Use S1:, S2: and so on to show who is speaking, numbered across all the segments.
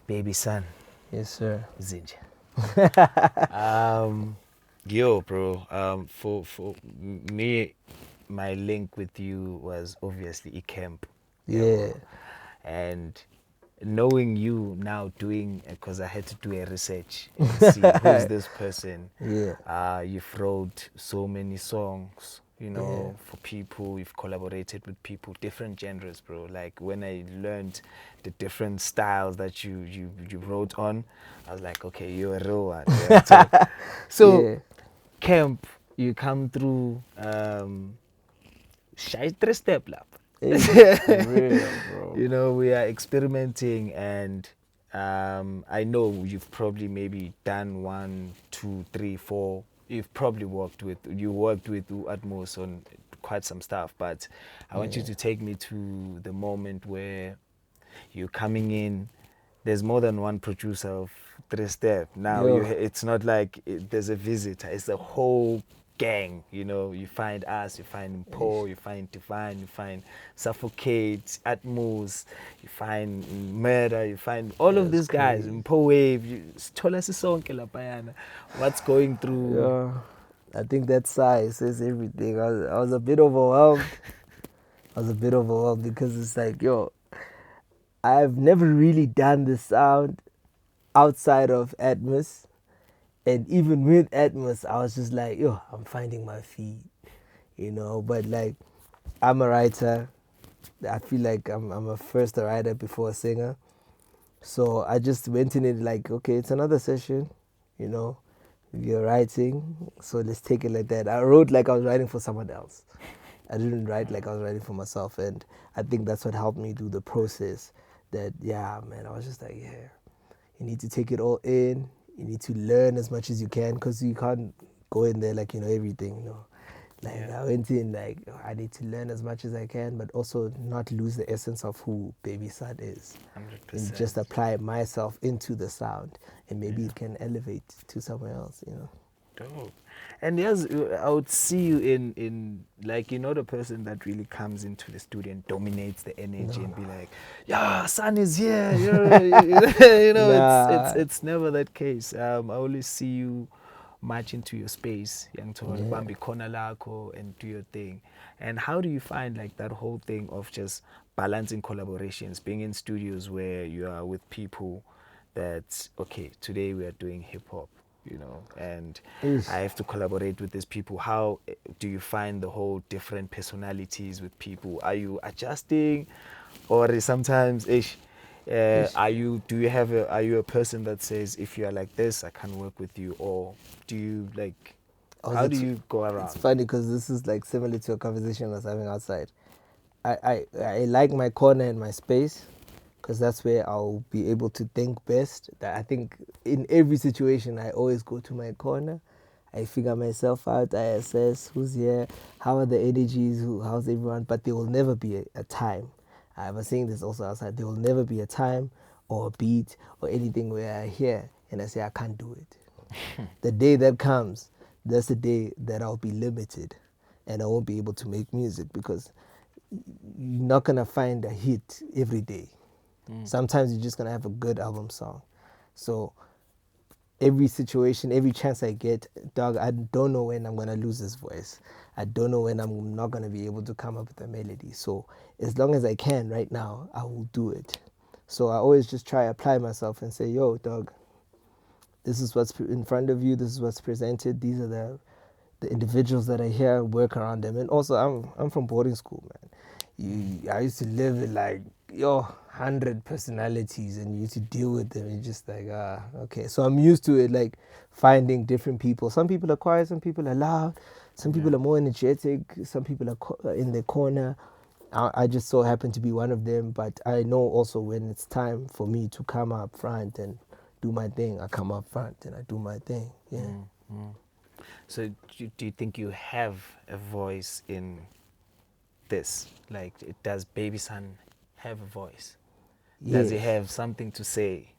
S1: Baby son.
S2: Yes, sir.
S1: Zinja. Yo, bro. For me, my link with you was obviously camp.
S2: Yeah.
S1: And knowing you now doing, because I had to do a research and see who's this person.
S2: Yeah.
S1: You've wrote so many songs,
S2: Yeah.
S1: for people. You've collaborated with people, different genres, bro. Like when I learned the different styles that you wrote on, I was like, okay, you're a real one. So
S2: Yeah.
S1: camp, you come through shy three step lap.
S2: Hey, for real, bro.
S1: We are experimenting, and I know you've probably maybe done 1, 2, 3, 4. You've probably worked with Atmos on quite some stuff, but I want you
S2: Yeah.
S1: to take me to the moment where you're coming in. There's more than one producer of Three Step. Now
S2: Yo.
S1: it's not like there's a visitor. It's the whole gang. You find us, you find Mpo, you find Divine, you find Suffocate, Atmos, you find Murder, you find all of
S2: That's
S1: these guys.
S2: crazy.
S1: Mpo Wave, Thola Sisonke Lapayana. What's going through?
S2: Yeah. I think that size says everything. I was a bit overwhelmed. Because it's like, yo, I've never really done the sound outside of Atmos. And even with Atmos, I was just like, yo, I'm finding my feet. But like, I'm a writer. I feel like I'm a first a writer before a singer. So I just went in it like, okay, it's another session, you know. You're writing, so let's take it like that. I wrote like I was writing for someone else. I didn't write like I was writing for myself, and I think that's what helped me do the process. That yeah, man, I was just like, yeah, you need to take it all in. You need to learn as much as you can, because you can't go in there like you know everything. Like
S1: Yeah.
S2: I went in like I need to learn as much as I can, but also not lose the essence of who Baby Sad is, and
S1: 100%.
S2: just apply myself into the sound, and maybe it can elevate to somewhere else.
S1: Dope. And yes, I would see you in like the person that really comes into the studio and dominates the energy and
S2: No,
S1: be like, yeah, Sun is here. It's
S2: nah,
S1: it's never that case. I always see you march into your space, young Tony,
S2: yeah.
S1: Bambi Kona Lako, and do your thing. And how do you find like that whole thing of just balancing collaborations, being in studios where you are with people that, okay, today we are doing hip hop, and I
S2: Ish.
S1: have to collaborate with these people. How do you find the whole different personalities with people? Are you adjusting, or is sometimes ish?
S2: Ish.
S1: Are you a person that says, if you are like this, I can't work with you, or do you like? How
S2: Also,
S1: do you go
S2: it's
S1: around?
S2: funny because this is like similar to a conversation I was having outside. I like my corner and my space, because that's where I'll be able to think best. That I think in every situation I always go to my corner. I figure myself out. I assess who's here, how are the energies, how's everyone. But there will never be a time. I was saying this also outside. There will never be a time or a beat or anything where I hear and I say I can't do it. The day that comes, that's the day that I'll be limited and I won't be able to make music, because you're not gonna find a hit every day. Sometimes you're just gonna have a good album song. So every situation, every chance I get, dog, I don't know when I'm gonna lose this voice. I don't know when I'm not gonna be able to come up with a melody. So as long as I can right now, I will do it. So I always just try to apply myself and say, yo, dog, this is what's in front of you. This is what's presented. These are the individuals that are here. Work around them. And also, I'm from boarding school, man. I used to live with like 100 personalities, and you used to deal with them. You're just like okay. So I'm used to it, like finding different people. Some people are quiet. Some people are loud. Some
S1: Yeah.
S2: people are more energetic. Some people are in the corner. I just so happen to be one of them, but I know also when it's time for me to come up front and do my thing, I come up front and I do my thing. Yeah.
S1: Mm. So do you think you have a voice in this? Like, does Baby Son have a voice? Does he
S2: Yeah.
S1: have something to say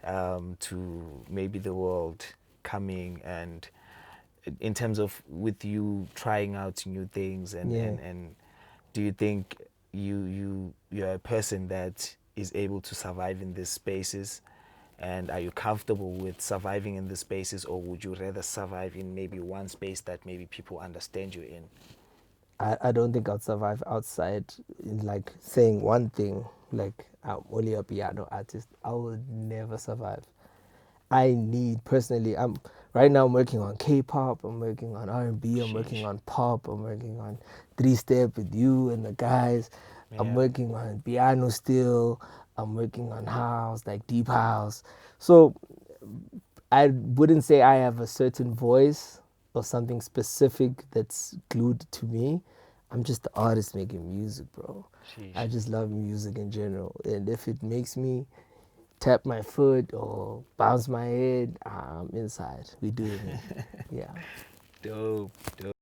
S1: to maybe the world coming, and in terms of with you trying out new things, and
S2: Yeah.
S1: and do you think you're a person that is able to survive in these spaces? And are you comfortable with surviving in the spaces, or would you rather survive in maybe one space that maybe people understand you in?
S2: I don't think I'd survive outside in like saying one thing, like I'm only a piano artist. I would never survive. I need personally, I'm right now I'm working on K-pop, I'm working on R&B, I'm working
S1: Sheesh.
S2: on pop, I'm working on three step with you and the guys. I'm
S1: Yeah.
S2: working on piano still. I'm working on house, like deep house. So I wouldn't say I have a certain voice or something specific that's glued to me. I'm just the artist making music, bro. I
S1: Sheesh.
S2: just love music in general. And if it makes me tap my foot or bounce my head, I'm inside. We doing it. Yeah.
S1: Dope, dope.